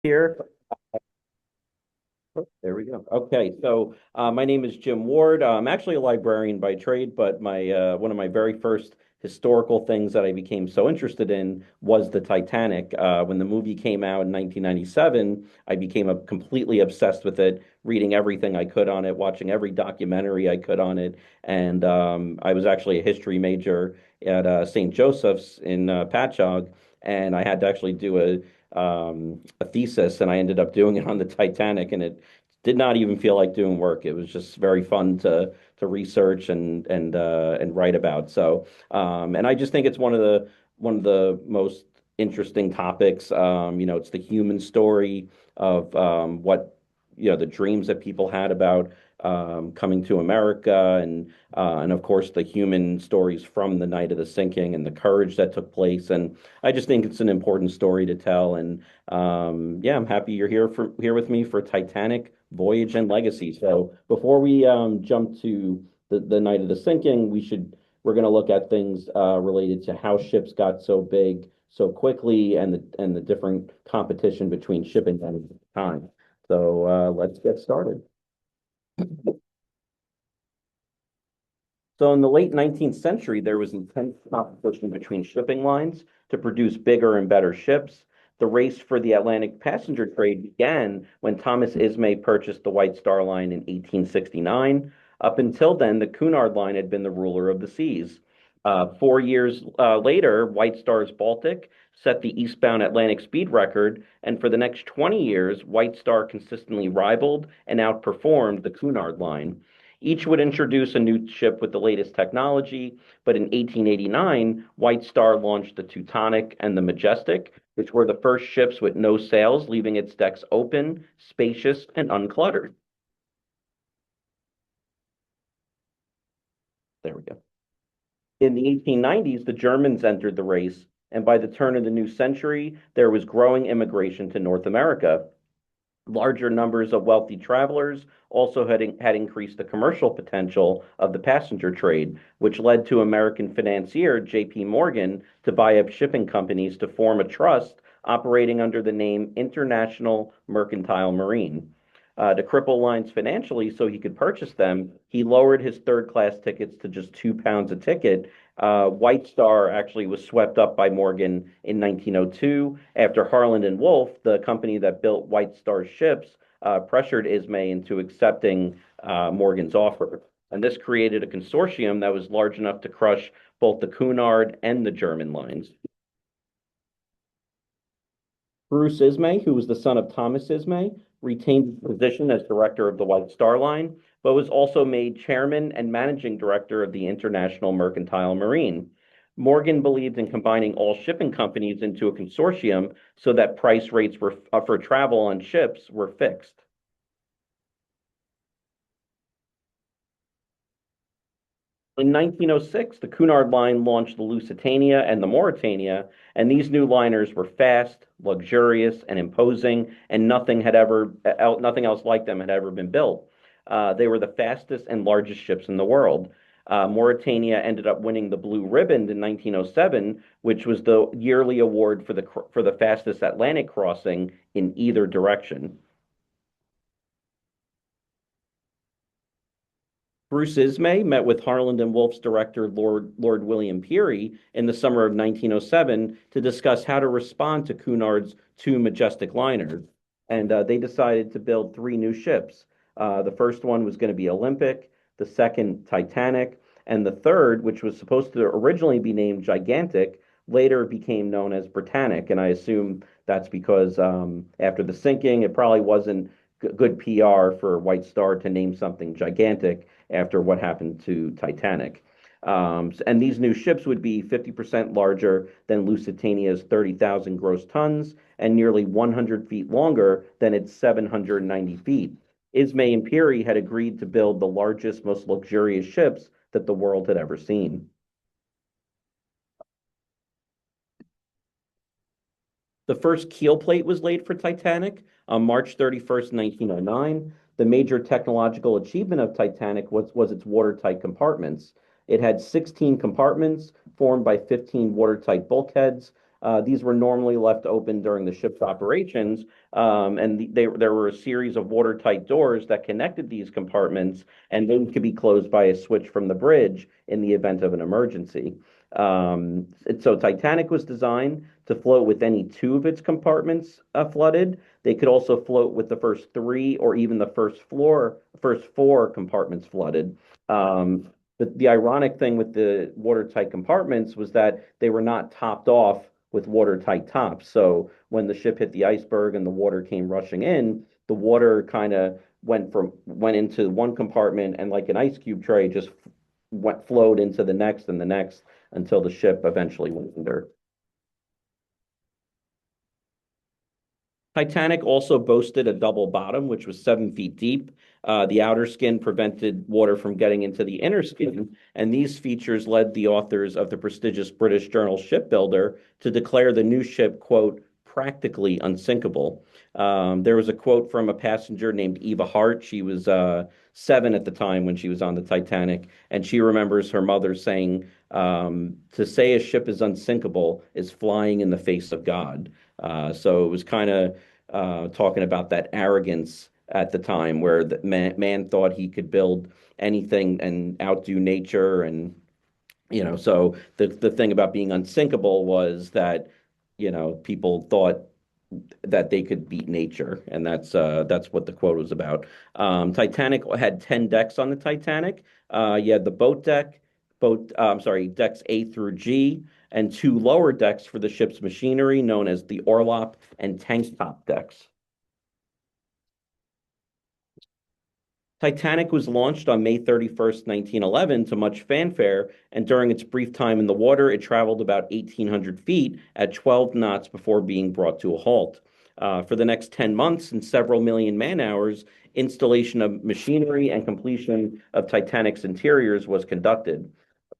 Here. There we go. Okay, so my name is Jim Ward. I'm actually a librarian by trade, but my one of my very first historical things that I became so interested in was the Titanic. When the movie came out in 1997, I became completely obsessed with it, reading everything I could on it, watching every documentary I could on it, and I was actually a history major at St. Joseph's in Patchogue, and I had to actually do a thesis, and I ended up doing it on the Titanic, and it did not even feel like doing work. It was just very fun to research and write about. So, and I just think it's one of the most interesting topics. It's the human story of what the dreams that people had about coming to America, and of course the human stories from the night of the sinking and the courage that took place. And I just think it's an important story to tell. And yeah, I'm happy you're here with me for Titanic, Voyage, and Legacy. So before we jump to the night of the sinking, we're going to look at things related to how ships got so big so quickly and the different competition between shipping lines at the time. So let's get started. So in the late 19th century, there was intense competition between shipping lines to produce bigger and better ships. The race for the Atlantic passenger trade began when Thomas Ismay purchased the White Star Line in 1869. Up until then, the Cunard Line had been the ruler of the seas. 4 years later, White Star's Baltic set the eastbound Atlantic speed record, and for the next 20 years, White Star consistently rivaled and outperformed the Cunard Line. Each would introduce a new ship with the latest technology, but in 1889, White Star launched the Teutonic and the Majestic, which were the first ships with no sails, leaving its decks open, spacious, and uncluttered. There we go. In the 1890s, the Germans entered the race, and by the turn of the new century, there was growing immigration to North America. Larger numbers of wealthy travelers also had increased the commercial potential of the passenger trade, which led to American financier J.P. Morgan to buy up shipping companies to form a trust operating under the name International Mercantile Marine. To cripple lines financially so he could purchase them, he lowered his third class tickets to just £2 a ticket. White Star actually was swept up by Morgan in 1902 after Harland and Wolff, the company that built White Star ships, pressured Ismay into accepting Morgan's offer. And this created a consortium that was large enough to crush both the Cunard and the German lines. Bruce Ismay, who was the son of Thomas Ismay, retained his position as director of the White Star Line, but was also made chairman and managing director of the International Mercantile Marine. Morgan believed in combining all shipping companies into a consortium so that price rates for travel on ships were fixed. In 1906, the Cunard Line launched the Lusitania and the Mauretania, and these new liners were fast, luxurious, and imposing, and nothing else like them had ever been built. They were the fastest and largest ships in the world. Mauretania ended up winning the Blue Ribbon in 1907, which was the yearly award for the fastest Atlantic crossing in either direction. Bruce Ismay met with Harland and Wolff's director, Lord William Peary, in the summer of 1907 to discuss how to respond to Cunard's two majestic liners. And they decided to build three new ships. The first one was going to be Olympic, the second, Titanic, and the third, which was supposed to originally be named Gigantic, later became known as Britannic. And I assume that's because after the sinking, it probably wasn't good PR for White Star to name something gigantic after what happened to Titanic. And these new ships would be 50% larger than Lusitania's 30,000 gross tons and nearly 100 feet longer than its 790 feet. Ismay and Peary had agreed to build the largest, most luxurious ships that the world had ever seen. The first keel plate was laid for Titanic on March 31st, 1909. The major technological achievement of Titanic was its watertight compartments. It had 16 compartments formed by 15 watertight bulkheads. These were normally left open during the ship's operations, and there were a series of watertight doors that connected these compartments, and they could be closed by a switch from the bridge in the event of an emergency. So Titanic was designed to float with any two of its compartments flooded. They could also float with the first three or even the first four compartments flooded. But the ironic thing with the watertight compartments was that they were not topped off with watertight tops. So when the ship hit the iceberg and the water came rushing in, the water kind of went into one compartment and like an ice cube tray just went flowed into the next and the next until the ship eventually went under. Titanic also boasted a double bottom, which was 7 feet deep. The outer skin prevented water from getting into the inner skin, and these features led the authors of the prestigious British journal Shipbuilder to declare the new ship, quote, practically unsinkable. There was a quote from a passenger named Eva Hart. She was 7 at the time when she was on the Titanic, and she remembers her mother saying, to say a ship is unsinkable is flying in the face of God. So it was kind of talking about that arrogance at the time where the man thought he could build anything and outdo nature. And, so the thing about being unsinkable was that, people thought that they could beat nature, and that's what the quote was about. Titanic had 10 decks on the Titanic. You had the boat deck, I'm sorry, decks A through G, and two lower decks for the ship's machinery, known as the orlop and tank top decks. Titanic was launched on May 31st, 1911, to much fanfare, and during its brief time in the water, it traveled about 1,800 feet at 12 knots before being brought to a halt. For the next 10 months and several million man hours, installation of machinery and completion of Titanic's interiors was conducted.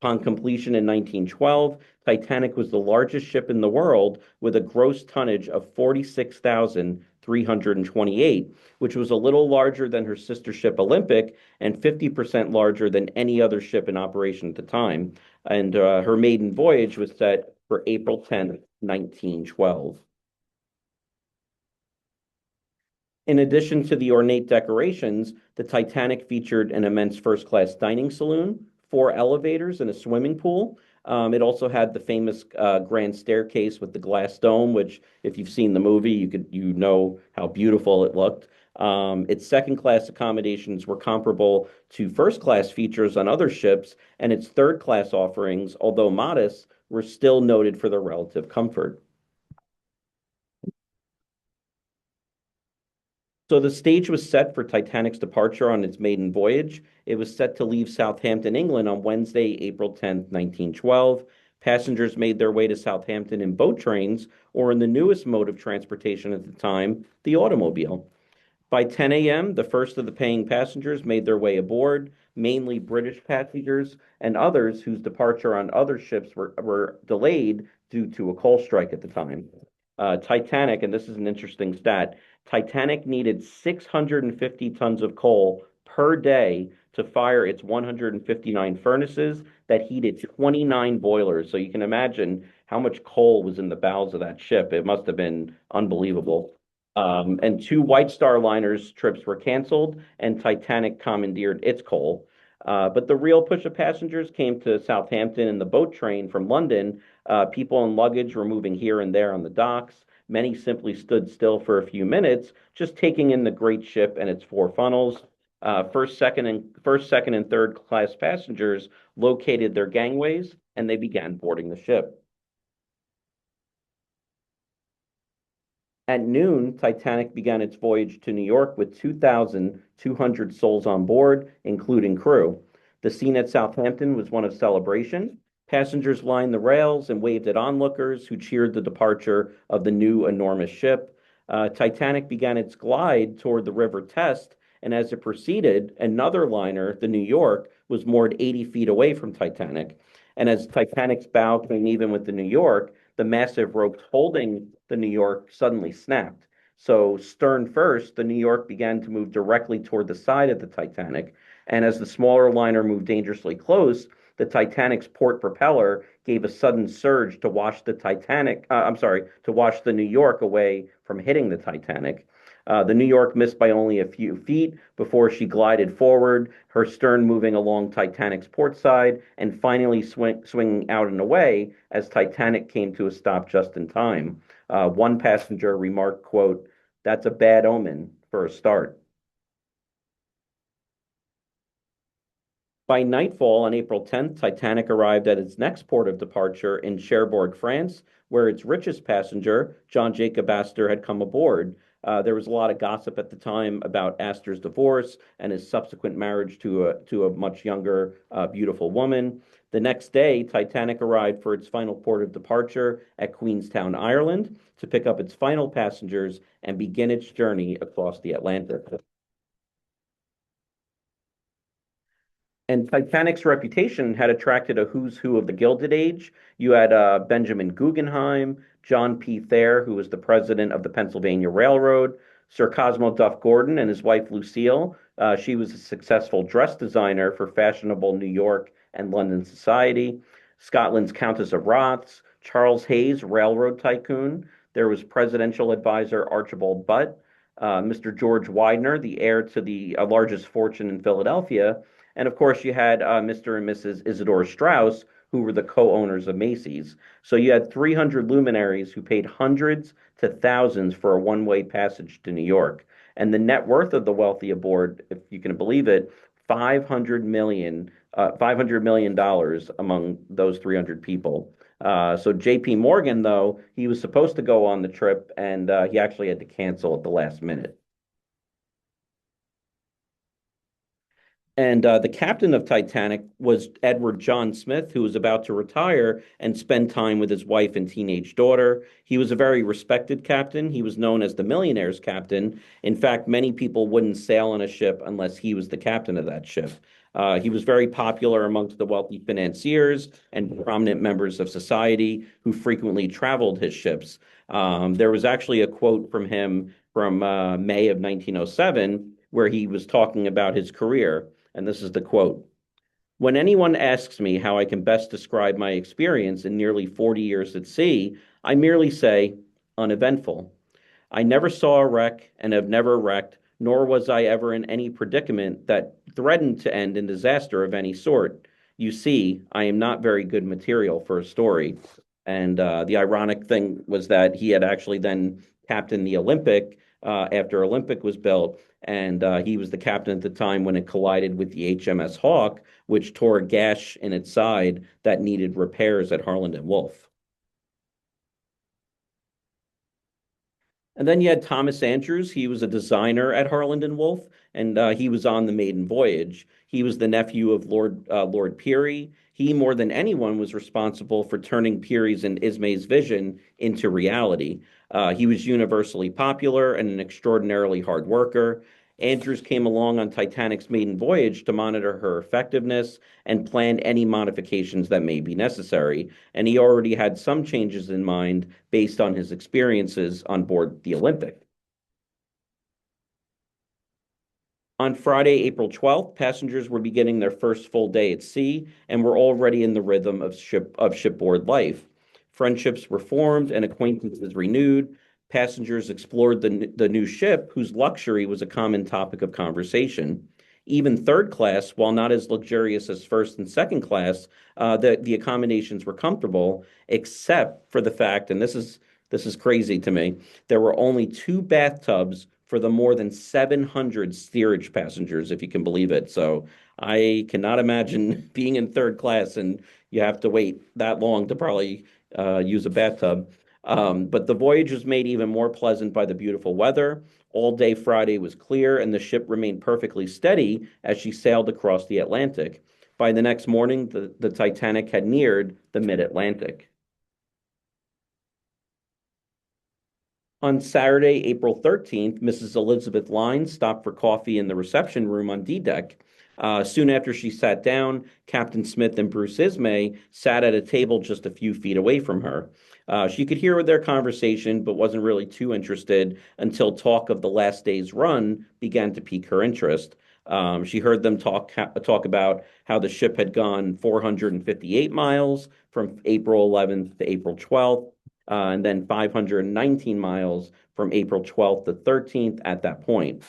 Upon completion in 1912, Titanic was the largest ship in the world with a gross tonnage of 46,328, which was a little larger than her sister ship Olympic and 50% larger than any other ship in operation at the time. And her maiden voyage was set for April 10th, 1912. In addition to the ornate decorations, the Titanic featured an immense first-class dining saloon, four elevators, and a swimming pool. It also had the famous grand staircase with the glass dome, which, if you've seen the movie, you know how beautiful it looked. Its second-class accommodations were comparable to first-class features on other ships, and its third-class offerings, although modest, were still noted for their relative comfort. So the stage was set for Titanic's departure on its maiden voyage. It was set to leave Southampton, England on Wednesday, April 10th, 1912. Passengers made their way to Southampton in boat trains or in the newest mode of transportation at the time, the automobile. By 10 a.m., the first of the paying passengers made their way aboard, mainly British passengers and others whose departure on other ships were delayed due to a coal strike at the time. Titanic, and this is an interesting stat, Titanic needed 650 tons of coal per day to fire its 159 furnaces that heated 29 boilers. So you can imagine how much coal was in the bowels of that ship. It must have been unbelievable. And two White Star liners trips were canceled, and Titanic commandeered its coal. But the real push of passengers came to Southampton in the boat train from London. People and luggage were moving here and there on the docks. Many simply stood still for a few minutes, just taking in the great ship and its four funnels. First, second, and third class passengers located their gangways, and they began boarding the ship. At noon, Titanic began its voyage to New York with 2,200 souls on board, including crew. The scene at Southampton was one of celebration. Passengers lined the rails and waved at onlookers who cheered the departure of the new enormous ship. Titanic began its glide toward the River Test, and as it proceeded, another liner, the New York, was moored 80 feet away from Titanic. And as Titanic's bow came even with the New York, the massive ropes holding the New York suddenly snapped. So, stern first, the New York began to move directly toward the side of the Titanic. And as the smaller liner moved dangerously close, the Titanic's port propeller gave a sudden surge to wash the Titanic, I'm sorry, to wash the New York away from hitting the Titanic. The New York missed by only a few feet before she glided forward, her stern moving along Titanic's port side and finally swinging out and away as Titanic came to a stop just in time. One passenger remarked, quote, "That's a bad omen for a start." By nightfall on April 10th, Titanic arrived at its next port of departure in Cherbourg, France, where its richest passenger, John Jacob Astor, had come aboard. There was a lot of gossip at the time about Astor's divorce and his subsequent marriage to a much younger, beautiful woman. The next day, Titanic arrived for its final port of departure at Queenstown, Ireland, to pick up its final passengers and begin its journey across the Atlantic. And Titanic's reputation had attracted a who's who of the Gilded Age. You had Benjamin Guggenheim, John P. Thayer, who was the president of the Pennsylvania Railroad, Sir Cosmo Duff Gordon and his wife Lucille. She was a successful dress designer for fashionable New York and London society. Scotland's Countess of Rothes, Charles Hayes, railroad tycoon. There was presidential advisor Archibald Butt, Mr. George Widener, the heir to the largest fortune in Philadelphia, and of course, you had Mr. and Mrs. Isidore Straus, who were the co-owners of Macy's. So you had 300 luminaries who paid hundreds to thousands for a one-way passage to New York. And the net worth of the wealthy aboard, if you can believe it, 500 million dollars among those 300 people. So J.P. Morgan, though, he was supposed to go on the trip, and he actually had to cancel at the last minute. And the captain of Titanic was Edward John Smith, who was about to retire and spend time with his wife and teenage daughter. He was a very respected captain. He was known as the millionaire's captain. In fact, many people wouldn't sail on a ship unless he was the captain of that ship. He was very popular amongst the wealthy financiers and prominent members of society who frequently traveled his ships. There was actually a quote from him from May of 1907 where he was talking about his career. And this is the quote. When anyone asks me how I can best describe my experience in nearly 40 years at sea, I merely say uneventful. I never saw a wreck and have never wrecked, nor was I ever in any predicament that threatened to end in disaster of any sort. You see, I am not very good material for a story. And the ironic thing was that he had actually then captained the Olympic after Olympic was built, and he was the captain at the time when it collided with the HMS Hawk, which tore a gash in its side that needed repairs at Harland and Wolff. And then you had Thomas Andrews. He was a designer at Harland and Wolff, and he was on the maiden voyage. He was the nephew of Lord Peary. He, more than anyone, was responsible for turning Peary's and Ismay's vision into reality. He was universally popular and an extraordinarily hard worker. Andrews came along on Titanic's maiden voyage to monitor her effectiveness and plan any modifications that may be necessary. And he already had some changes in mind based on his experiences on board the Olympic. On Friday, April 12th, passengers were beginning their first full day at sea and were already in the rhythm of shipboard life. Friendships were formed and acquaintances renewed. Passengers explored the new ship, whose luxury was a common topic of conversation. Even third class, while not as luxurious as first and second class, the accommodations were comfortable, except for the fact, and this is crazy to me, there were only two bathtubs for the more than 700 steerage passengers, if you can believe it. So I cannot imagine being in third class and you have to wait that long to probably use a bathtub. But the voyage was made even more pleasant by the beautiful weather. All day Friday was clear, and the ship remained perfectly steady as she sailed across the Atlantic. By the next morning, the Titanic had neared the mid-Atlantic. On Saturday, April 13th, Mrs. Elizabeth Lyne stopped for coffee in the reception room on D deck. Soon after she sat down, Captain Smith and Bruce Ismay sat at a table just a few feet away from her. She could hear their conversation, but wasn't really too interested until talk of the last day's run began to pique her interest. She heard them talk about how the ship had gone 458 miles from April 11th to April 12th, and then 519 miles from April 12th to 13th at that point.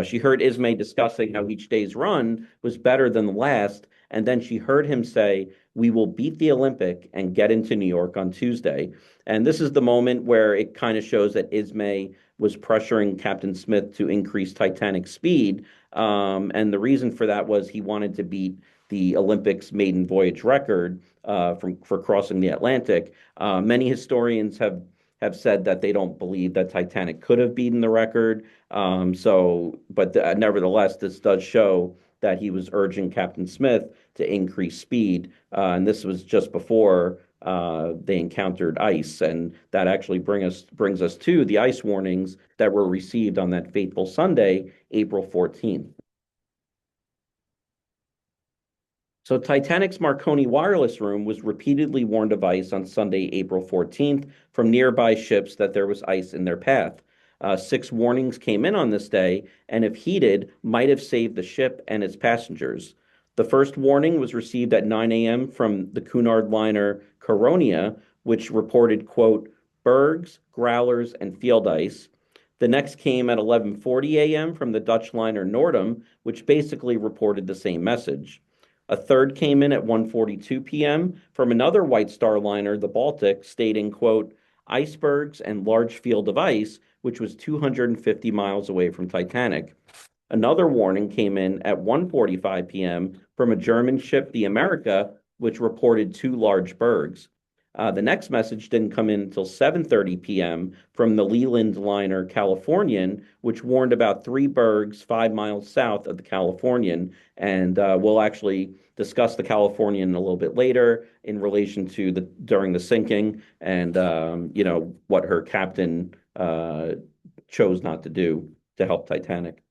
She heard Ismay discussing how each day's run was better than the last, and then she heard him say, "We will beat the Olympic and get into New York on Tuesday." And this is the moment where it kind of shows that Ismay was pressuring Captain Smith to increase Titanic speed. And the reason for that was he wanted to beat the Olympics maiden voyage record for crossing the Atlantic. Many historians have said that they don't believe that Titanic could have beaten the record. But nevertheless, this does show that he was urging Captain Smith to increase speed, and this was just before they encountered ice, and that actually brings us to the ice warnings that were received on that fateful Sunday, April 14th. So Titanic's Marconi wireless room was repeatedly warned of ice on Sunday, April 14th, from nearby ships that there was ice in their path. Six warnings came in on this day, and if heeded, might have saved the ship and its passengers. The first warning was received at 9 a.m. from the Cunard liner Caronia, which reported, quote, bergs, growlers, and field ice. The next came at 11:40 a.m. from the Dutch liner Noordam, which basically reported the same message. A third came in at 1:42 p.m. from another White Star liner, the Baltic, stating, quote, icebergs and large field of ice, which was 250 miles away from Titanic. Another warning came in at 1:45 p.m. from a German ship, the America, which reported two large bergs. The next message didn't come in until 7:30 p.m. from the Leland liner Californian, which warned about three bergs 5 miles south of the Californian. And we'll actually discuss the Californian a little bit later in relation to the during the sinking and what her captain chose not to do to help Titanic.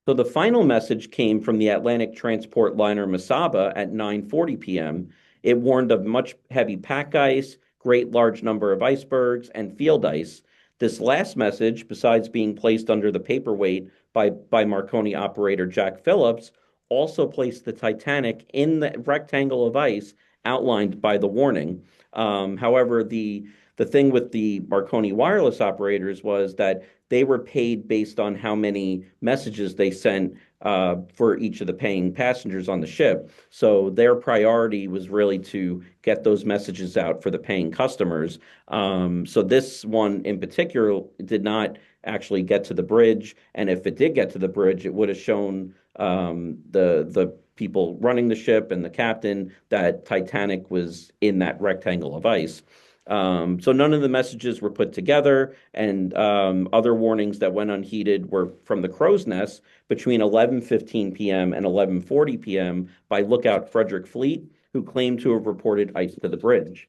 So the final message came from the Atlantic transport liner Masaba at 9:40 p.m. It warned of much heavy pack ice, great large number of icebergs, and field ice. This last message, besides being placed under the paperweight by Marconi operator Jack Phillips, also placed the Titanic in the rectangle of ice outlined by the warning. However, the thing with the Marconi wireless operators was that they were paid based on how many messages they sent for each of the paying passengers on the ship. So their priority was really to get those messages out for the paying customers. So this one in particular did not actually get to the bridge, and if it did get to the bridge, it would have shown the people running the ship and the captain that Titanic was in that rectangle of ice. So none of the messages were put together, and other warnings that went unheeded were from the crow's nest between 11:15 p.m. and 11:40 p.m. by lookout Frederick Fleet, who claimed to have reported ice to the bridge.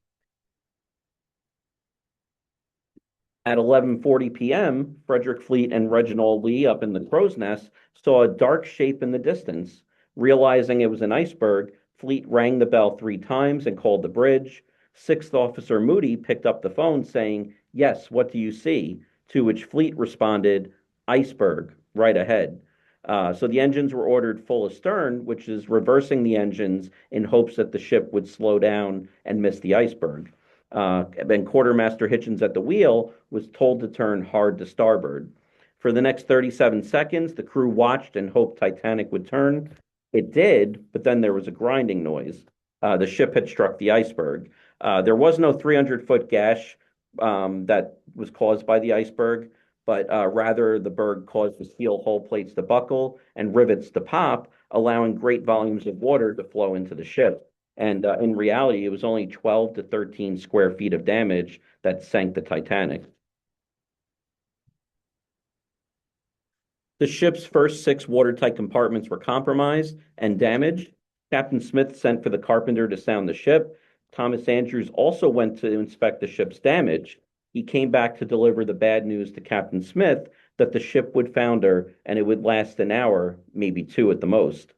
At 11:40 p.m., Frederick Fleet and Reginald Lee up in the crow's nest saw a dark shape in the distance. Realizing it was an iceberg, Fleet rang the bell 3 times and called the bridge. Sixth Officer Moody picked up the phone saying, "Yes, what do you see?" To which Fleet responded, "Iceberg, right ahead." So the engines were ordered full astern, which is reversing the engines in hopes that the ship would slow down and miss the iceberg. And Quartermaster Hitchens at the wheel was told to turn hard to starboard. For the next 37 seconds, the crew watched and hoped Titanic would turn. It did, but then there was a grinding noise. The ship had struck the iceberg. There was no 300-foot gash that was caused by the iceberg, but rather the berg caused the steel hull plates to buckle and rivets to pop, allowing great volumes of water to flow into the ship. And in reality, it was only 12 to 13 square feet of damage that sank the Titanic. The ship's first six watertight compartments were compromised and damaged. Captain Smith sent for the carpenter to sound the ship. Thomas Andrews also went to inspect the ship's damage. He came back to deliver the bad news to Captain Smith that the ship would founder and it would last an hour, maybe two at the most.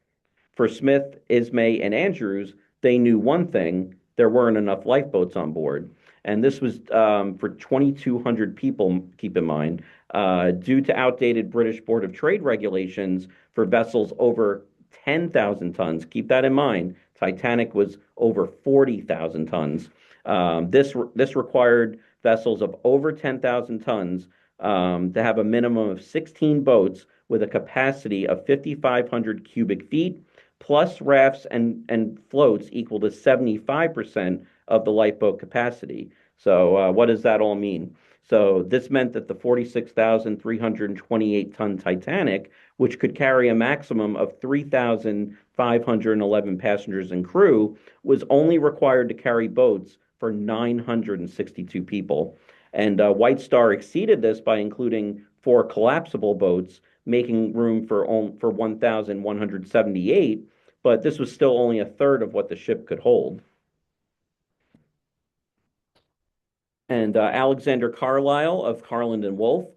For Smith, Ismay, and Andrews, they knew one thing: there weren't enough lifeboats on board. And this was for 2,200 people, keep in mind, due to outdated British Board of Trade regulations for vessels over 10,000 tons. Keep that in mind. Titanic was over 40,000 tons. This required vessels of over 10,000 tons to have a minimum of 16 boats with a capacity of 5,500 cubic feet, plus rafts and floats equal to 75% of the lifeboat capacity. So, what does that all mean? So, this meant that the 46,328 ton Titanic, which could carry a maximum of 3,511 passengers and crew, was only required to carry boats for 962 people. And White Star exceeded this by including four collapsible boats, making room for 1,178, but this was still only a third of what the ship could hold. And Alexander Carlisle of Carland and Wolff,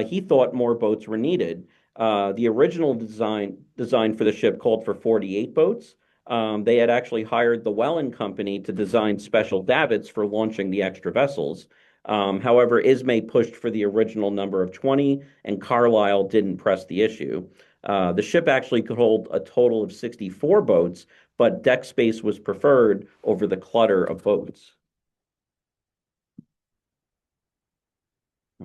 he thought more boats were needed. The original design for the ship called for 48 boats. They had actually hired the Welland Company to design special davits for launching the extra vessels. However, Ismay pushed for the original number of 20, and Carlisle didn't press the issue. The ship actually could hold a total of 64 boats, but deck space was preferred over the clutter of boats.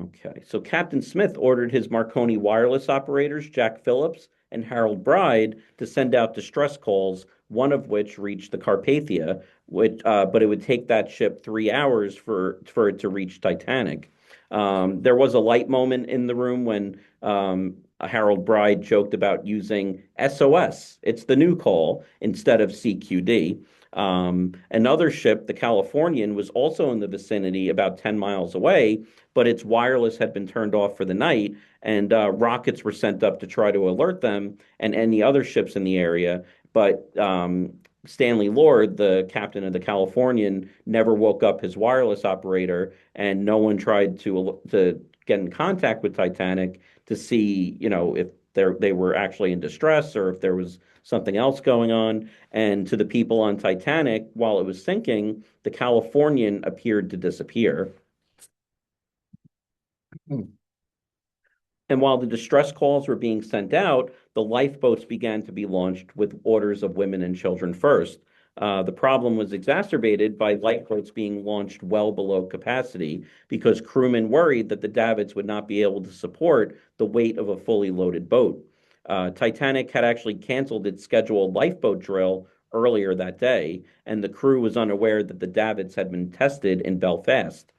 Okay, so Captain Smith ordered his Marconi wireless operators, Jack Phillips and Harold Bride, to send out distress calls, one of which reached the Carpathia, but it would take that ship 3 hours for it to reach Titanic. There was a light moment in the room when Harold Bride joked about using SOS. It's the new call instead of CQD. Another ship, the Californian, was also in the vicinity about 10 miles away, but its wireless had been turned off for the night, and rockets were sent up to try to alert them and any other ships in the area. But Stanley Lord, the captain of the Californian, never woke up his wireless operator, and no one tried to get in contact with Titanic to see, if they were actually in distress or if there was something else going on. And to the people on Titanic, while it was sinking, the Californian appeared to disappear. And while the distress calls were being sent out, the lifeboats began to be launched with orders of women and children first. The problem was exacerbated by lifeboats being launched well below capacity because crewmen worried that the davits would not be able to support the weight of a fully loaded boat. Titanic had actually canceled its scheduled lifeboat drill earlier that day, and the crew was unaware that the davits had been tested in Belfast.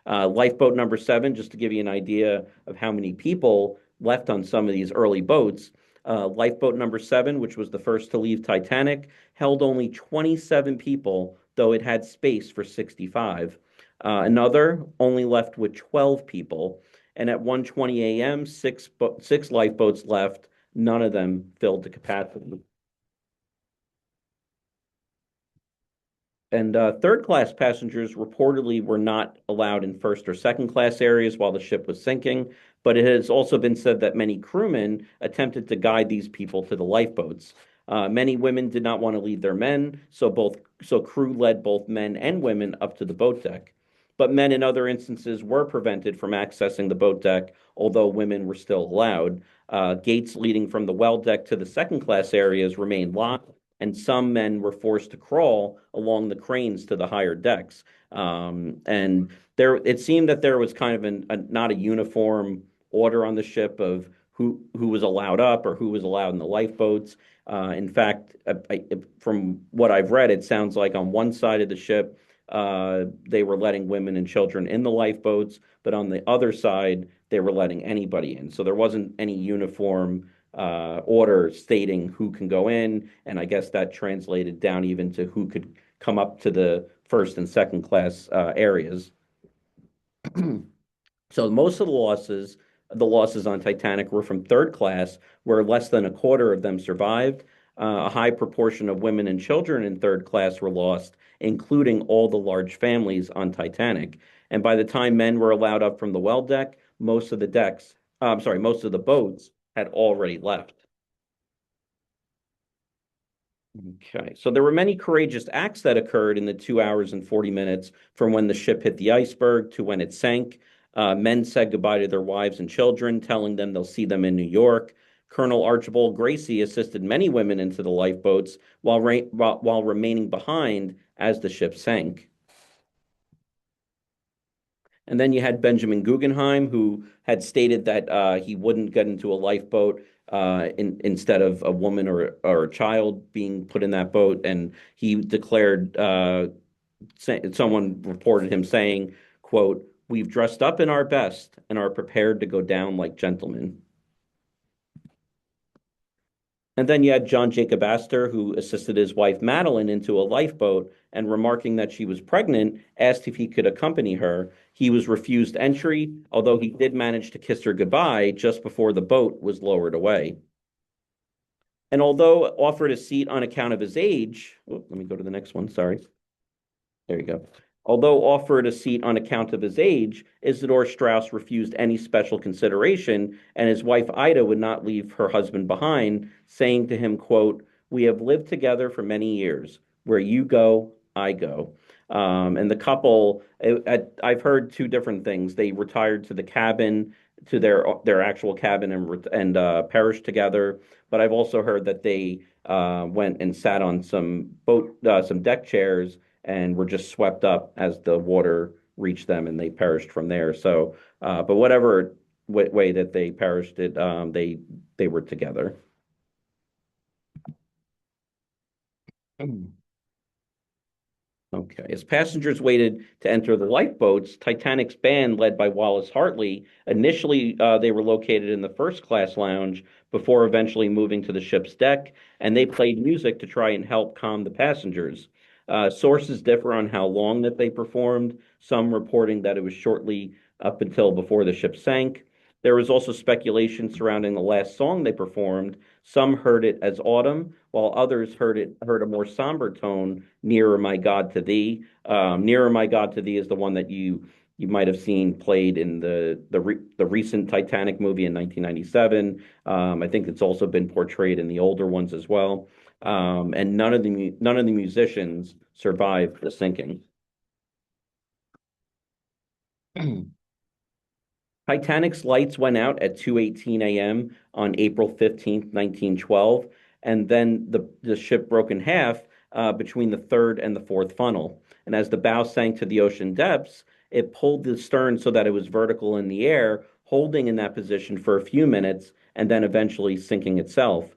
Lifeboat number seven, just to give you an idea of how many people left on some of these early boats, lifeboat number seven, which was the first to leave Titanic, held only 27 people, though it had space for 65. Another only left with 12 people. And at 1:20 a.m., six lifeboats left. None of them filled to capacity. And third class passengers reportedly were not allowed in first or second class areas while the ship was sinking, but it has also been said that many crewmen attempted to guide these people to the lifeboats. Many women did not want to leave their men, so crew led both men and women up to the boat deck. But men in other instances were prevented from accessing the boat deck, although women were still allowed. Gates leading from the well deck to the second class areas remained locked, and some men were forced to crawl along the cranes to the higher decks. And it seemed that there was kind of not a uniform order on the ship of who was allowed up or who was allowed in the lifeboats. In fact, from what I've read, it sounds like on one side of the ship, they were letting women and children in the lifeboats, but on the other side, they were letting anybody in. So there wasn't any uniform order stating who can go in, and I guess that translated down even to who could come up to the first and second class areas. So most of the losses on Titanic were from third class, where less than a quarter of them survived. A high proportion of women and children in third class were lost, including all the large families on Titanic. And by the time men were allowed up from the well deck, most of the boats had already left. Okay, so there were many courageous acts that occurred in the 2 hours and 40 minutes from when the ship hit the iceberg to when it sank. Men said goodbye to their wives and children, telling them they'll see them in New York. Colonel Archibald Gracie assisted many women into the lifeboats while remaining behind as the ship sank. And then you had Benjamin Guggenheim, who had stated that he wouldn't get into a lifeboat instead of a woman or a child being put in that boat. And he declared, someone reported him saying, quote, "We've dressed up in our best and are prepared to go down like gentlemen." And then you had John Jacob Astor, who assisted his wife Madeline into a lifeboat and remarking that she was pregnant, asked if he could accompany her. He was refused entry, although he did manage to kiss her goodbye just before the boat was lowered away. And although offered a seat on account of his age, oh, let me go to the next one, sorry. There you go. Although offered a seat on account of his age, Isidor Straus refused any special consideration, and his wife Ida would not leave her husband behind, saying to him, quote, "We have lived together for many years. Where you go, I go." And the couple, I've heard two different things. They retired to the cabin, to their actual cabin, and perished together. But I've also heard that they went and sat on some deck chairs and were just swept up as the water reached them and they perished from there. So, but whatever way that they perished, they were together. Okay. As passengers waited to enter the lifeboats, Titanic's band, led by Wallace Hartley, initially they were located in the first class lounge before eventually moving to the ship's deck, and they played music to try and help calm the passengers. Sources differ on how long that they performed, some reporting that it was shortly up until before the ship sank. There was also speculation surrounding the last song they performed. Some heard it as autumn, while others heard a more somber tone, "Nearer My God to Thee." "Nearer My God to Thee" is the one that you might have seen played in the recent Titanic movie in 1997. I think it's also been portrayed in the older ones as well. And none of the musicians survived the sinking. Titanic's lights went out at 2:18 a.m. on April 15th, 1912, and then the ship broke in half between the third and the fourth funnel. And as the bow sank to the ocean depths, it pulled the stern so that it was vertical in the air, holding in that position for a few minutes and then eventually sinking itself.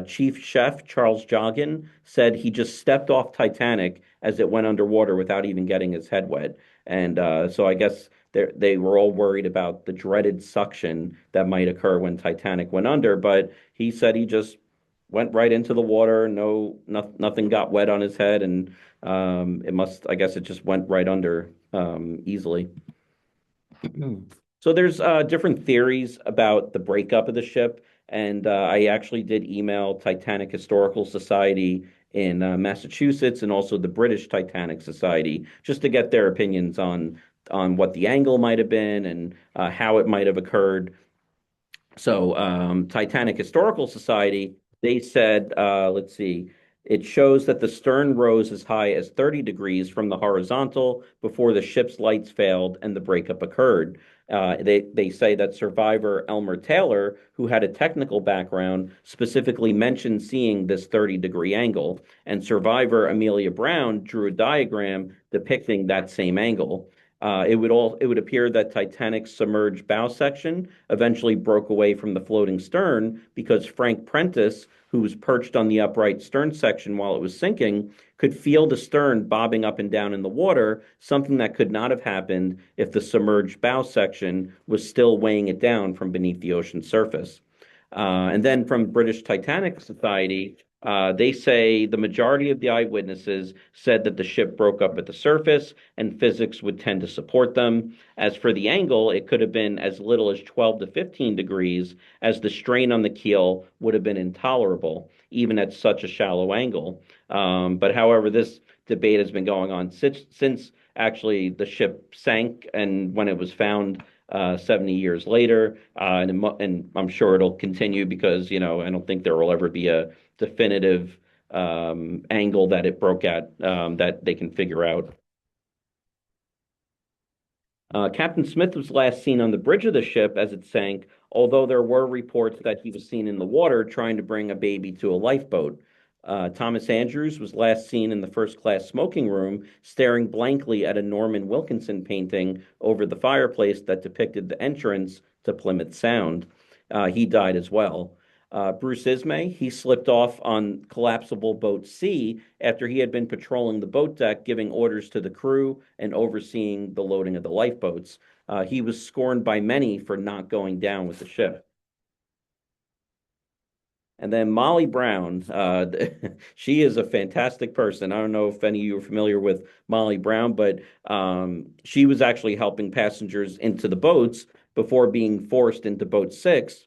Chief Chef Charles Joggin said he just stepped off Titanic as it went underwater without even getting his head wet. And so I guess they were all worried about the dreaded suction that might occur when Titanic went under, but he said he just went right into the water. Nothing got wet on his head, and I guess it just went right under easily. So there's different theories about the breakup of the ship, and I actually did email Titanic Historical Society in Massachusetts and also the British Titanic Society just to get their opinions on what the angle might have been and how it might have occurred. So, Titanic Historical Society, they said, let's see, it shows that the stern rose as high as 30 degrees from the horizontal before the ship's lights failed and the breakup occurred. They say that survivor Elmer Taylor, who had a technical background, specifically mentioned seeing this 30-degree angle, and survivor Amelia Brown drew a diagram depicting that same angle. It would appear that Titanic's submerged bow section eventually broke away from the floating stern because Frank Prentice, who was perched on the upright stern section while it was sinking, could feel the stern bobbing up and down in the water, something that could not have happened if the submerged bow section was still weighing it down from beneath the ocean surface. And then from British Titanic Society, they say the majority of the eyewitnesses said that the ship broke up at the surface and physics would tend to support them. As for the angle, it could have been as little as 12 to 15 degrees, as the strain on the keel would have been intolerable, even at such a shallow angle. But however, this debate has been going on since actually the ship sank and when it was found 70 years later. And I'm sure it'll continue because, I don't think there will ever be a definitive angle that it broke at that they can figure out. Captain Smith was last seen on the bridge of the ship as it sank, although there were reports that he was seen in the water trying to bring a baby to a lifeboat. Thomas Andrews was last seen in the first class smoking room, staring blankly at a Norman Wilkinson painting over the fireplace that depicted the entrance to Plymouth Sound. He died as well. Bruce Ismay, he slipped off on collapsible boat C after he had been patrolling the boat deck, giving orders to the crew and overseeing the loading of the lifeboats. He was scorned by many for not going down with the ship. And then Molly Brown, she is a fantastic person. I don't know if any of you are familiar with Molly Brown, but she was actually helping passengers into the boats before being forced into boat six,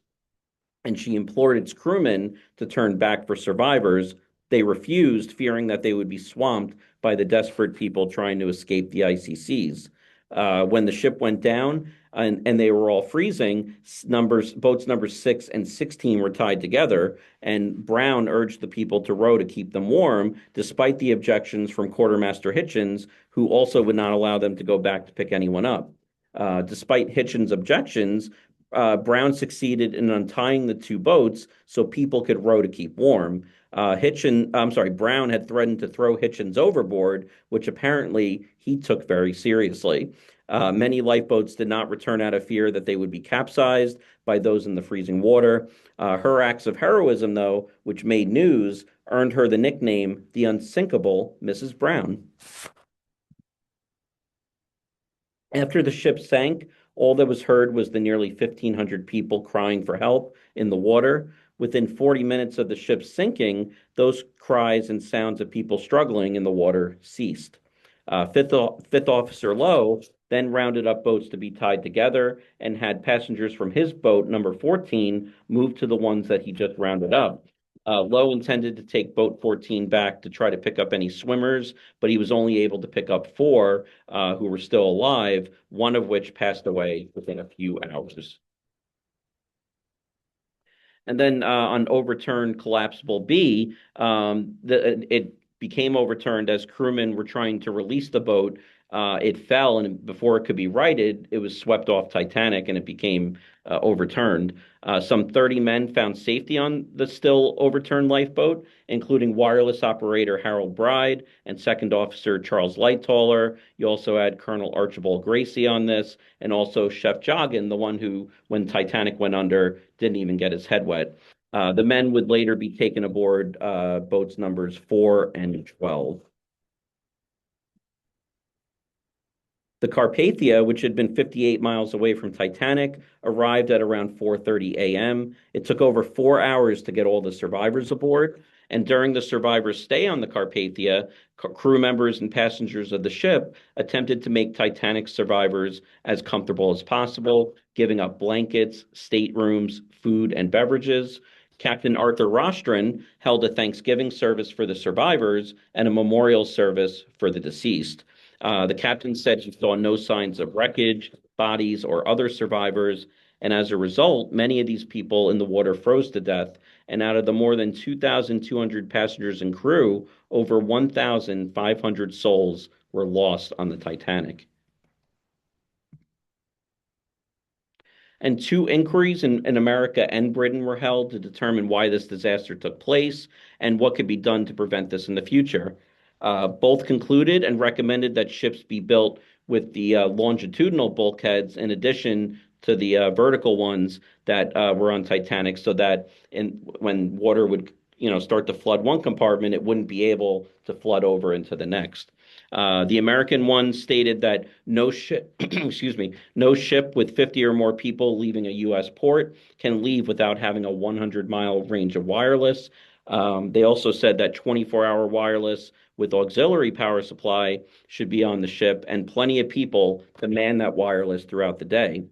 and she implored its crewmen to turn back for survivors. They refused, fearing that they would be swamped by the desperate people trying to escape the icy seas. When the ship went down and they were all freezing, boats numbers 6 and 16 were tied together, and Brown urged the people to row to keep them warm, despite the objections from Quartermaster Hitchens, who also would not allow them to go back to pick anyone up. Despite Hitchens' objections, Brown succeeded in untying the two boats so people could row to keep warm. Brown had threatened to throw Hitchens overboard, which apparently he took very seriously. Many lifeboats did not return out of fear that they would be capsized by those in the freezing water. Her acts of heroism, though, which made news, earned her the nickname the unsinkable Mrs. Brown. After the ship sank, all that was heard was the nearly 1,500 people crying for help in the water. Within 40 minutes of the ship sinking, those cries and sounds of people struggling in the water ceased. Fifth Officer Lowe then rounded up boats to be tied together and had passengers from his boat, number 14, move to the ones that he just rounded up. Lowe intended to take boat 14 back to try to pick up any swimmers, but he was only able to pick up four who were still alive, one of which passed away within a few hours. And then on overturned collapsible B, it became overturned as crewmen were trying to release the boat. It fell, and before it could be righted, it was swept off Titanic, and it became overturned. Some 30 men found safety on the still overturned lifeboat, including wireless operator Harold Bride and Second Officer Charles Lightoller. You also had Colonel Archibald Gracie on this, and also Chef Joggin, the one who, when Titanic went under, didn't even get his head wet. The men would later be taken aboard boats numbers 4 and 12. The Carpathia, which had been 58 miles away from Titanic, arrived at around 4:30 a.m. It took over 4 hours to get all the survivors aboard, and during the survivors' stay on the Carpathia, crew members and passengers of the ship attempted to make Titanic survivors as comfortable as possible, giving up blankets, staterooms, food, and beverages. Captain Arthur Rostron held a Thanksgiving service for the survivors and a memorial service for the deceased. The captain said he saw no signs of wreckage, bodies, or other survivors, and as a result, many of these people in the water froze to death. And out of the more than 2,200 passengers and crew, over 1,500 souls were lost on the Titanic. And two inquiries in America and Britain were held to determine why this disaster took place and what could be done to prevent this in the future. Both concluded and recommended that ships be built with the longitudinal bulkheads in addition to the vertical ones that were on Titanic, so that when water would start to flood one compartment, it wouldn't be able to flood over into the next. The American one stated that no ship, excuse me, no ship with 50 or more people leaving a U.S. port can leave without having a 100-mile range of wireless. They also said that 24-hour wireless with auxiliary power supply should be on the ship, and plenty of people to man that wireless throughout the day.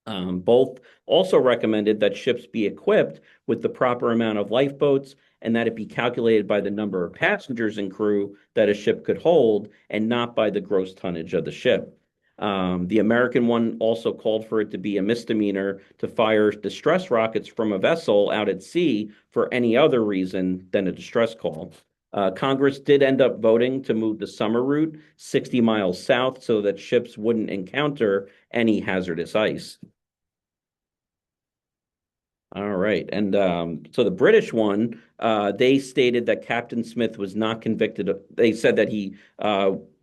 Both also recommended that ships be equipped with the proper amount of lifeboats and that it be calculated by the number of passengers and crew that a ship could hold and not by the gross tonnage of the ship. The American one also called for it to be a misdemeanor to fire distress rockets from a vessel out at sea for any other reason than a distress call. Congress did end up voting to move the summer route 60 miles south so that ships wouldn't encounter any hazardous ice. All right. And so the British one, they stated that Captain Smith was not convicted of, they said that he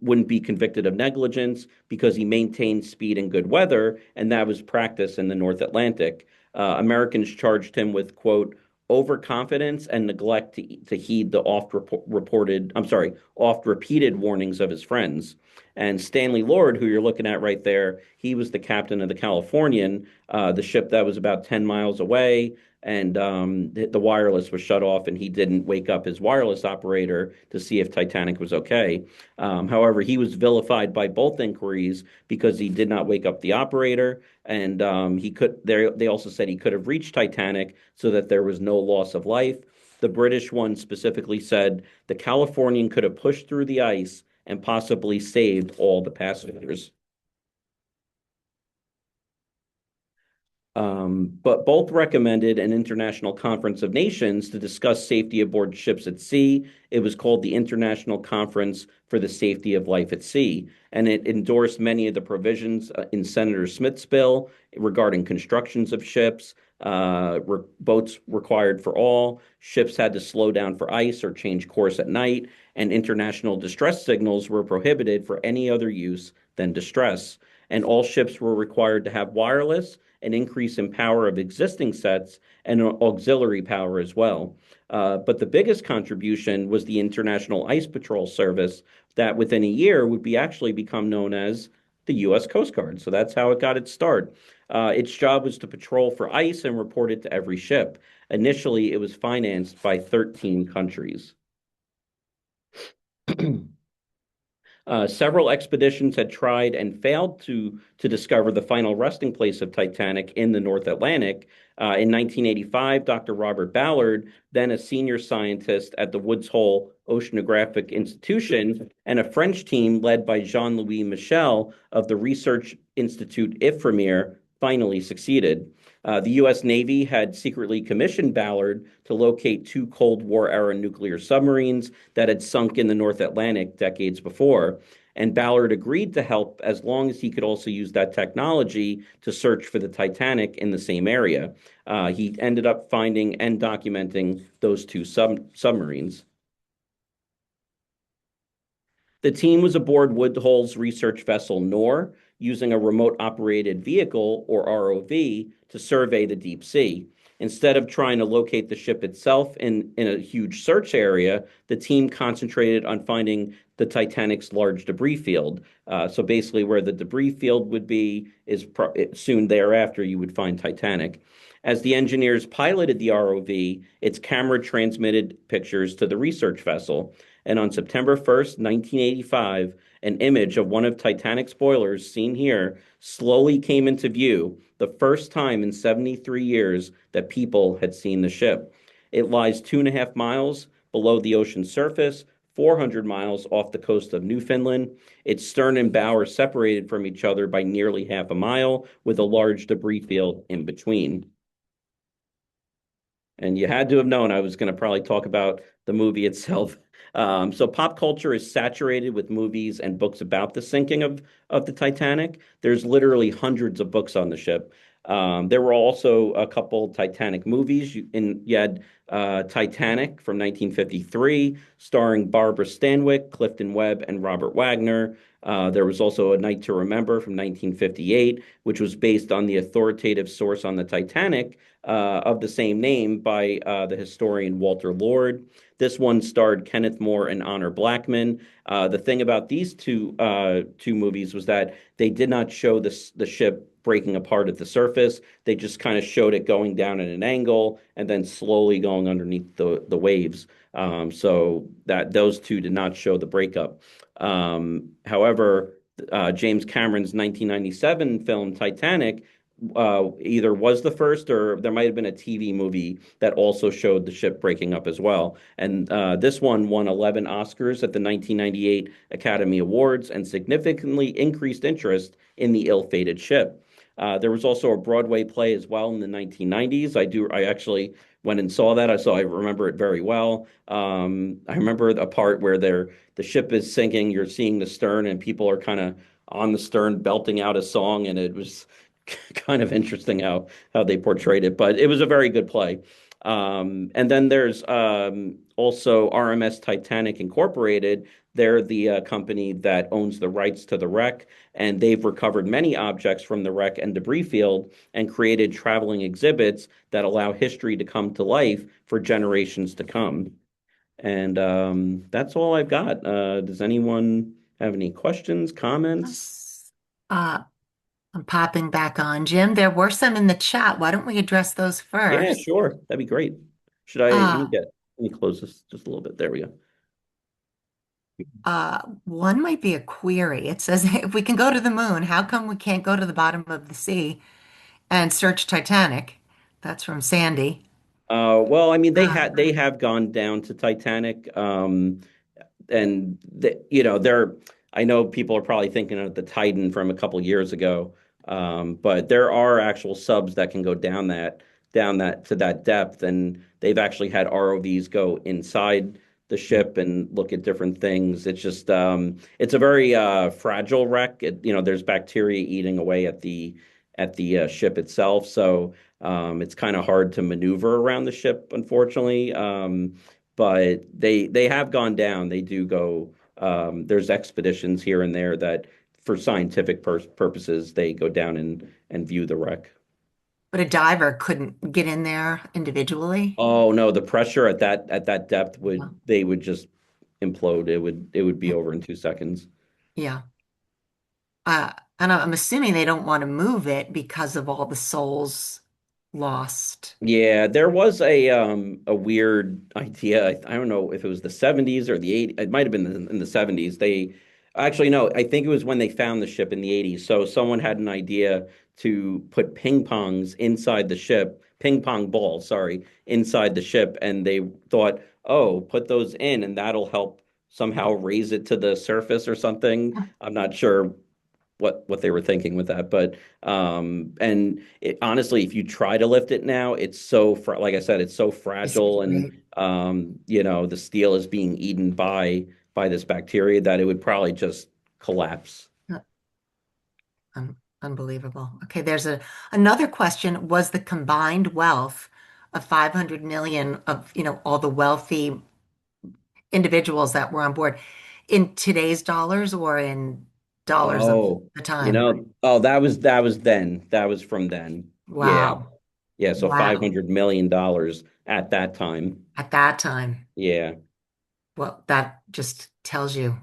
wouldn't be convicted of negligence because he maintained speed in good weather, and that was practice in the North Atlantic. Americans charged him with, quote, overconfidence and neglect to heed the oft repeated warnings of his friends. And Stanley Lord, who you're looking at right there, he was the captain of the Californian, the ship that was about 10 miles away, and the wireless was shut off, and he didn't wake up his wireless operator to see if Titanic was okay. However, he was vilified by both inquiries because he did not wake up the operator, and he could. They also said he could have reached Titanic so that there was no loss of life. The British one specifically said the Californian could have pushed through the ice and possibly saved all the passengers. But both recommended an international conference of nations to discuss safety aboard ships at sea. It was called the International Conference for the Safety of Life at Sea, and it endorsed many of the provisions in Senator Smith's bill regarding constructions of ships, boats required for all, ships had to slow down for ice or change course at night, and international distress signals were prohibited for any other use than distress. And all ships were required to have wireless, an increase in power of existing sets, and an auxiliary power as well. But the biggest contribution was the International Ice Patrol Service, that within a year would be actually become known as the U.S. Coast Guard. So that's how it got its start. Its job was to patrol for ice and report it to every ship. Initially, it was financed by 13 countries. Several expeditions had tried and failed to discover the final resting place of Titanic in the North Atlantic. In 1985, Dr. Robert Ballard, then a senior scientist at the Woods Hole Oceanographic Institution, and a French team led by Jean-Louis Michel of the Research Institute Ifremer, finally succeeded. The U.S. Navy had secretly commissioned Ballard to locate two Cold War era nuclear submarines that had sunk in the North Atlantic decades before. And Ballard agreed to help as long as he could also use that technology to search for the Titanic in the same area. He ended up finding and documenting those two submarines. The team was aboard Woodhull's research vessel Nor, using a remote operated vehicle, or ROV, to survey the deep sea. Instead of trying to locate the ship itself in a huge search area, the team concentrated on finding the Titanic's large debris field. So basically, where the debris field would be is soon thereafter you would find Titanic. As the engineers piloted the ROV, its camera transmitted pictures to the research vessel. And on September 1st, 1985, an image of one of Titanic's boilers, seen here, slowly came into view, the first time in 73 years that people had seen the ship. It lies 2.5 miles below the ocean surface, 400 miles off the coast of Newfoundland. Its stern and bow are separated from each other by nearly half a mile, with a large debris field in between. And you had to have known I was going to probably talk about the movie itself. So pop culture is saturated with movies and books about the sinking of the Titanic. There's literally hundreds of books on the ship. There were also a couple Titanic movies. You had Titanic from 1953, starring Barbara Stanwyck, Clifton Webb, and Robert Wagner. There was also A Night to Remember from 1958, which was based on the authoritative source on the Titanic of the same name by the historian Walter Lord. This one starred Kenneth More and Honor Blackman. The thing about these two movies was that they did not show the ship breaking apart at the surface. They just kind of showed it going down at an angle and then slowly going underneath the waves. So that those two did not show the breakup. However, James Cameron's 1997 film Titanic either was the first or there might have been a TV movie that also showed the ship breaking up as well. And this one won 11 Oscars at the 1998 Academy Awards and significantly increased interest in the ill-fated ship. There was also a Broadway play as well in the 1990s. I actually went and saw that. I remember it very well. I remember a part where the ship is sinking. You're seeing the stern, and people are kind of on the stern belting out a song, and it was kind of interesting how they portrayed it. But it was a very good play. And then there's also RMS Titanic Incorporated. They're the company that owns the rights to the wreck, and they've recovered many objects from the wreck and debris field and created traveling exhibits that allow history to come to life for generations to come. And that's all I've got. Does anyone have any questions, comments? Yes. I'm popping back on, Jim. There were some in the chat. Why don't we address those Yeah, first? sure. That'd be great. Uh, Let me close this just a little bit. There we go. one might be a query. It says, if we can go to the moon, how come we can't go to the bottom of the sea and search Titanic? That's from Sandy. Well, I mean, Uh, they have gone down to Titanic. And you know, they're I know people are probably thinking of the Titan from a couple years ago, but there are actual subs that can go down that to that depth, and they've actually had ROVs go inside the ship and look at different things. It's just it's a very fragile wreck. You know, there's bacteria eating away at the ship itself, so it's kind of hard to maneuver around the ship, unfortunately. But they have gone down. They do go. There's expeditions here and there that, for scientific purposes, they go down and view the wreck. but a diver couldn't get in there individually. Oh no, the pressure at that depth Yeah. would they would just implode. It would be over in 2 seconds. Yeah. And I'm assuming they don't want to move it because of all the souls lost. Yeah, there was a weird idea. I don't know if it was the 70s or the 80s. It might have been in the 70s. They actually no, I think it was when they found the ship in the 80s. So someone had an idea to put ping pongs inside the ship, ping pong balls, sorry, inside the ship, and they thought, "Oh, put those in and that'll help somehow raise it to the surface or something." I'm not sure what they were thinking with that. But and honestly, if you try to lift it now, it's like I said, it's so fragile, and Disintegrate. you know, the steel is being eaten by this bacteria that it would probably just collapse. Unbelievable. Okay, there's another question. Was the combined wealth of 500 million of, all the wealthy individuals that were on board in today's dollars or in dollars of Oh, the you time? know, oh, that was then. That was from then. Yeah. Wow. Yeah, so Wow. $500 million at that time. At that time. Yeah. Well, that just tells you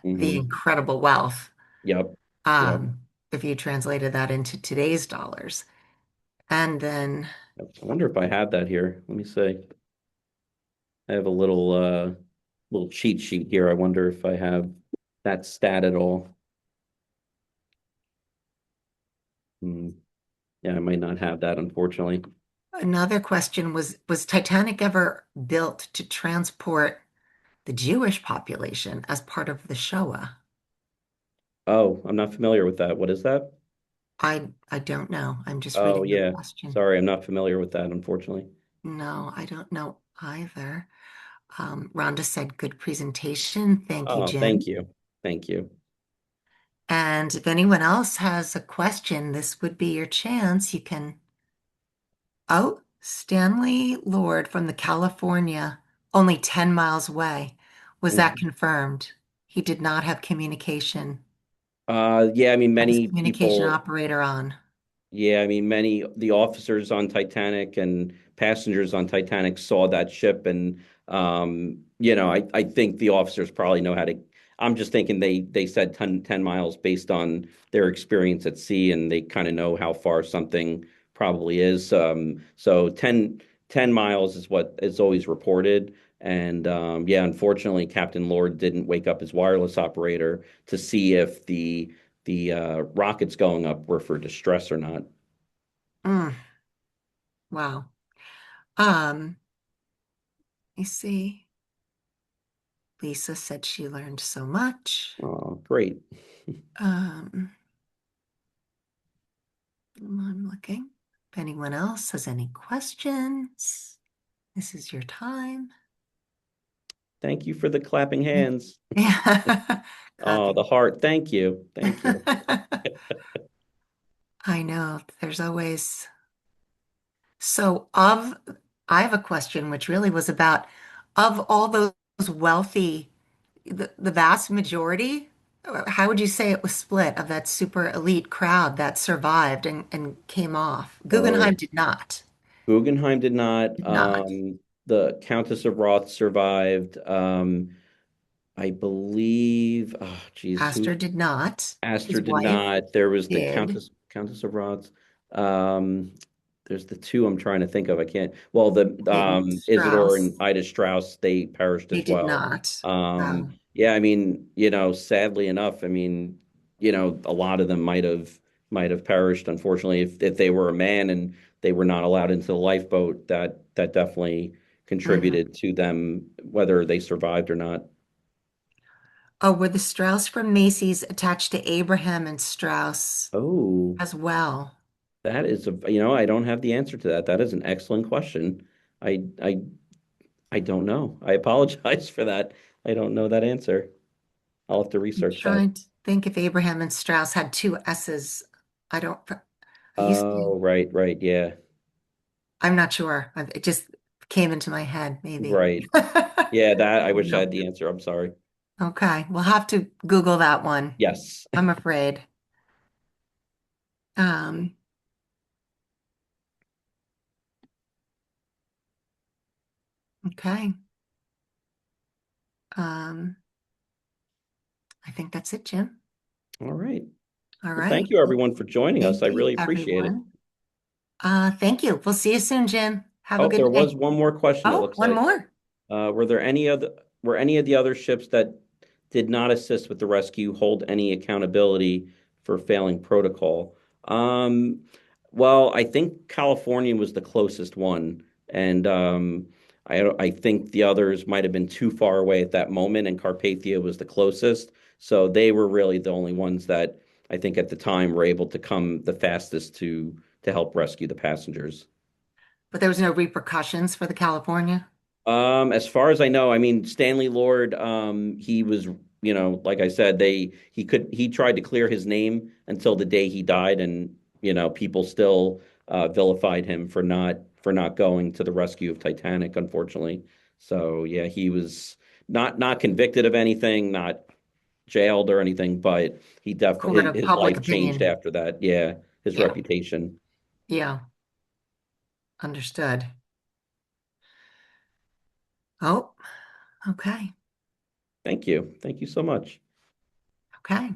the Hmm. incredible wealth. Yep. Yep. Um, if you translated that into today's dollars. And then I wonder if I had that here. Let me see. I have a little cheat sheet here. I wonder if I have that stat at all. Hmm. Yeah, I might not have that, unfortunately. another question was Titanic ever built to transport the Jewish population as part of the Shoah? Oh, I'm not familiar with that. What is that? I don't know. I'm just Oh, reading the yeah. question. Sorry, I'm not familiar with that, unfortunately. No, I don't know either. Rhonda said good presentation. Thank you, Oh, thank Jim. you. Thank you. And if anyone else has a question, this would be your chance. You can. Oh, Stanley Lord from the California, only 10 miles away. Was that Mhm. confirmed? He did not have communication. Yeah, I mean, Have his many communication people. operator on. Yeah, I mean, many the officers on Titanic and passengers on Titanic saw that ship, and you know, I think the officers probably know how to. I'm just thinking they said 10 miles based on their experience at sea, and they kind of know how far something probably is. So 10 miles is what is always reported. And yeah, unfortunately, Captain Lord didn't wake up his wireless operator to see if the rockets going up were for distress or not. Mm, wow. Um, let me see. Lisa said she learned so much. Oh, great. Um, I'm looking. If anyone else has any questions, this is your time. Thank you for the clapping hands. Yeah. Oh, Copy. the heart. Thank you. Thank you. I know. There's always so I have a question which really was about of all those wealthy, the vast majority, how would you say it was split of that super elite crowd that survived and came off? Guggenheim Oh, did not. Guggenheim did not. Did not. The Countess of Roth survived. I believe, oh, geez, who Astor did not. Astor His did wife not. There was the did. Countess of Roths. Um, there's the two I'm trying to think of. I can't. Well, the Maiden Isidore Strauss. and Ida Strauss, they perished They as did well. not. Oh. Yeah, I mean, sadly enough, I mean, a lot of them might have perished, unfortunately, if they were a man and they were not allowed into the lifeboat, that definitely Mhm. contributed to them, whether they survived or not. Oh, were the Strauss from Macy's attached to Abraham and Strauss Oh. as well? That is I don't have the answer to that. That is an excellent question. I I I don't know. I apologize for that. I don't know that answer. I'll have to I'm research that. trying to think if Abraham and Strauss had two S's. I don't, I used to, Oh, right, right, yeah. I'm not sure. It just came into my head, maybe. Right. Yeah, that I wish I No. had the answer. I'm sorry. Okay, we'll have to Google that one, Yes. I'm afraid. Um, okay. Um, I think that's it, Jim. All right. All Well, thank right. you Well, everyone for joining us. I thank you, really appreciate it. everyone. Thank you. We'll see you soon, Jim. Have a Oh, good there day. was one more question it Oh, looks one like. more. Were there any other were any of the other ships that did not assist with the rescue hold any accountability for failing protocol? Um, well, I think California was the closest one, and I think the others might have been too far away at that moment, and Carpathia was the closest. So they were really the only ones that I think at the time were able to come the fastest to help rescue the passengers. But there was no repercussions for the California. As far as I know, I mean, Stanley Lord, he was, like I said, he tried to clear his name until the day he died, and people still vilified him for not going to the rescue of Titanic, unfortunately. So yeah, he was not convicted of anything, not jailed or anything, but he Court definitely of his public life changed opinion. after that. Yeah, his Yeah, reputation. yeah, understood. Oh, okay, Thank you so much. okay.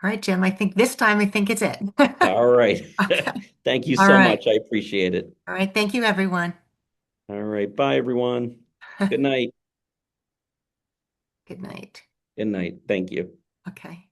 All right, Jim. I think it's it. All right. Okay. Thank you All so right. much. I appreciate it. All right. Thank you, everyone. All right. Bye, everyone. Good night. Good night. Good night. Thank you. Okay.